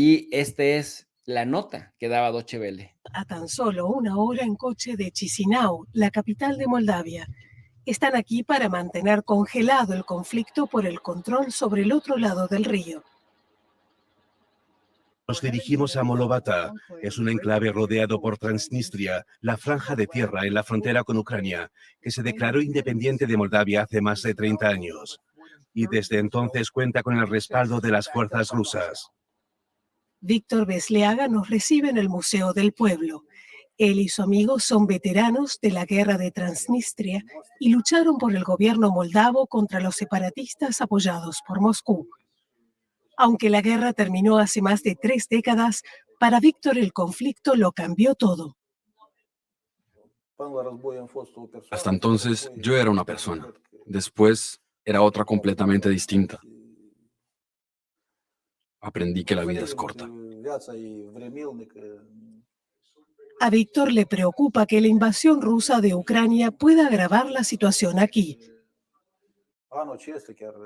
Y esta es la nota que daba Deutsche Welle. A tan solo 1 hora en coche de Chisinau, la capital de Moldavia. Están aquí para mantener congelado el conflicto por el control sobre el otro lado del río. Nos dirigimos a Molovata. Es un enclave rodeado por Transnistria, la franja de tierra en la frontera con Ucrania, que se declaró independiente de Moldavia hace más de 30 años. Y desde entonces cuenta con el respaldo de las fuerzas rusas. Víctor Vesliaga nos recibe en el Museo del Pueblo. Él y su amigo son veteranos de la guerra de Transnistria y lucharon por el gobierno moldavo contra los separatistas apoyados por Moscú. Aunque la guerra terminó hace más de 3 décadas, para Víctor el conflicto lo cambió todo. Hasta entonces yo era una persona. Después era otra completamente distinta. Aprendí que la vida es corta. A Víctor le preocupa que la invasión rusa de Ucrania pueda agravar la situación aquí.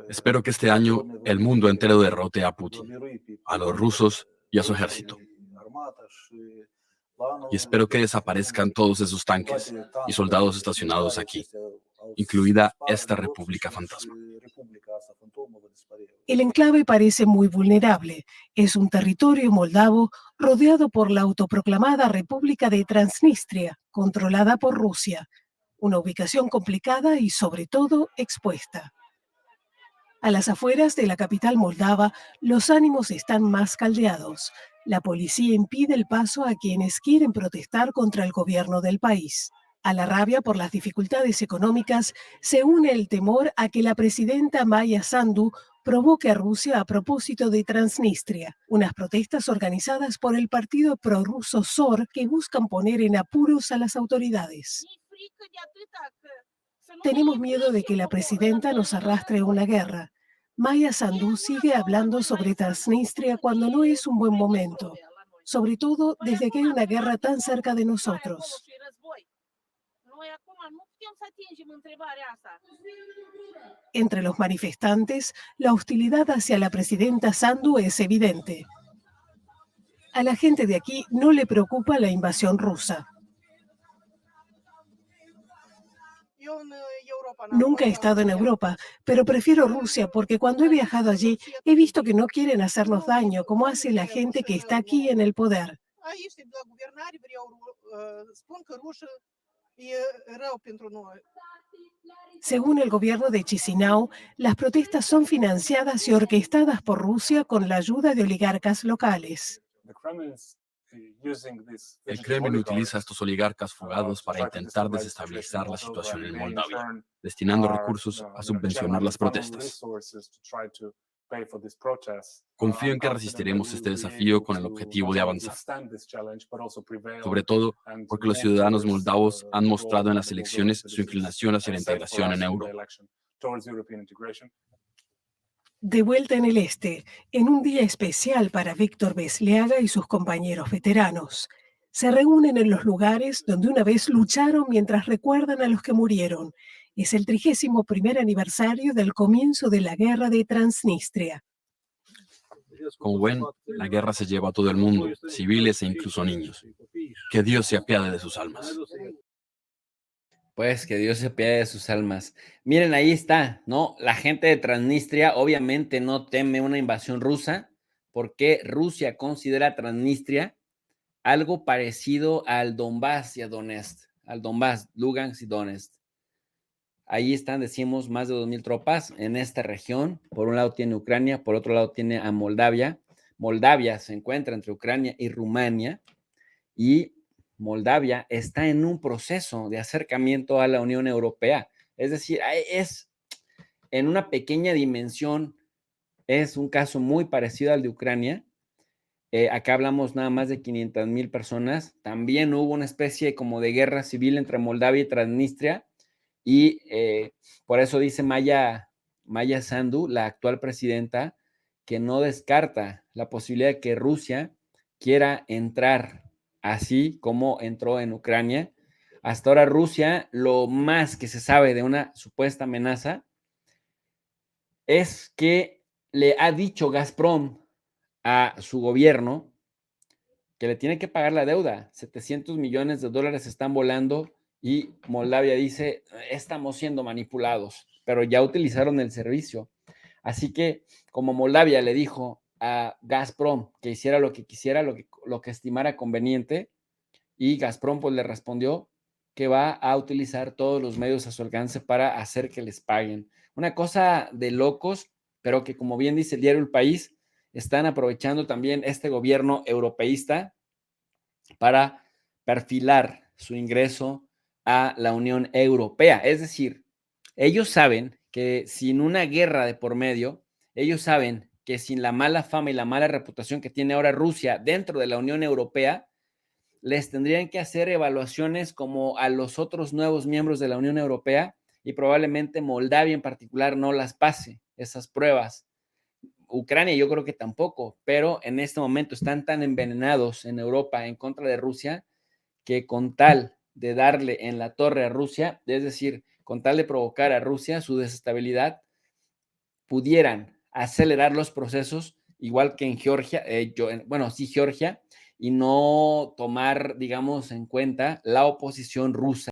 Espero que este año el mundo entero derrote a Putin, a los rusos y a su ejército. Y espero que desaparezcan todos esos tanques y soldados estacionados aquí, incluida esta República Fantasma. El enclave parece muy vulnerable. Es un territorio moldavo rodeado por la autoproclamada República de Transnistria, controlada por Rusia. Una ubicación complicada y, sobre todo, expuesta. A las afueras de la capital moldava, los ánimos están más caldeados. La policía impide el paso a quienes quieren protestar contra el gobierno del país. A la rabia por las dificultades económicas se une el temor a que la presidenta Maya Sandu provoque a Rusia a propósito de Transnistria, unas protestas organizadas por el partido prorruso SOR que buscan poner en apuros a las autoridades. Tenemos miedo de que la presidenta nos arrastre a una guerra. Maya Sandu sigue hablando sobre Transnistria cuando no es un buen momento, sobre todo desde que hay una guerra tan cerca de nosotros. Entre los manifestantes, la hostilidad hacia la presidenta Sandu es evidente. A la gente de aquí no le preocupa la invasión rusa. Nunca he estado en Europa, pero prefiero Rusia porque cuando he viajado allí he visto que no quieren hacernos daño como hace la gente que está aquí en el poder. Según el gobierno de Chisinau, las protestas son financiadas y orquestadas por Rusia con la ayuda de oligarcas locales. El Kremlin utiliza a estos oligarcas fugados para intentar desestabilizar la situación en Moldavia, destinando recursos a subvencionar las protestas. Confío en que resistiremos este desafío con el objetivo de avanzar, sobre todo porque los ciudadanos moldavos han mostrado en las elecciones su inclinación hacia la integración en Europa. De vuelta en el este, en un día especial para Víctor Vesliaga y sus compañeros veteranos, se reúnen en los lugares donde una vez lucharon mientras recuerdan a los que murieron. Es el 31º aniversario del comienzo de la guerra de Transnistria. Como ven, la guerra se lleva a todo el mundo, civiles e incluso niños. Que Dios se apiade de sus almas. Pues que Dios se apiade de sus almas. Miren, ahí está, ¿no? La gente de Transnistria obviamente no teme una invasión rusa porque Rusia considera Transnistria algo parecido al Donbass y a Donetsk, al Donbass, Lugansk y Donetsk. Ahí están, decimos, más de 2,000 tropas en esta región. Por un lado tiene Ucrania, por otro lado tiene a Moldavia. Moldavia se encuentra entre Ucrania y Rumania y Moldavia está en un proceso de acercamiento a la Unión Europea. Es decir, es en una pequeña dimensión, es un caso muy parecido al de Ucrania. Acá hablamos nada más de 500,000 personas. También hubo una especie como de guerra civil entre Moldavia y Transnistria y por eso dice Maya Sandu, la actual presidenta, que no descarta la posibilidad de que Rusia quiera entrar así como entró en Ucrania. Hasta ahora Rusia, lo más que se sabe de una supuesta amenaza es que le ha dicho Gazprom a su gobierno que le tiene que pagar la deuda. 700 millones de dólares están volando y Moldavia dice, estamos siendo manipulados, pero ya utilizaron el servicio. Así que como Moldavia le dijo a Gazprom que hiciera lo que quisiera, lo que estimara conveniente, y Gazprom pues le respondió que va a utilizar todos los medios a su alcance para hacer que les paguen. Una cosa de locos, pero que como bien dice el diario El País, están aprovechando también este gobierno europeísta para perfilar su ingreso a la Unión Europea. Es decir, ellos saben que sin una guerra de por medio, ellos saben que sin la mala fama y la mala reputación que tiene ahora Rusia dentro de la Unión Europea, les tendrían que hacer evaluaciones como a los otros nuevos miembros de la Unión Europea y probablemente Moldavia en particular no las pase esas pruebas. Ucrania yo creo que tampoco, pero en este momento están tan envenenados en Europa en contra de Rusia que con tal de darle en la torre a Rusia, es decir, con tal de provocar a Rusia su desestabilidad, pudieran acelerar los procesos, igual que en Georgia, sí, Georgia, y no tomar, digamos, en cuenta la oposición rusa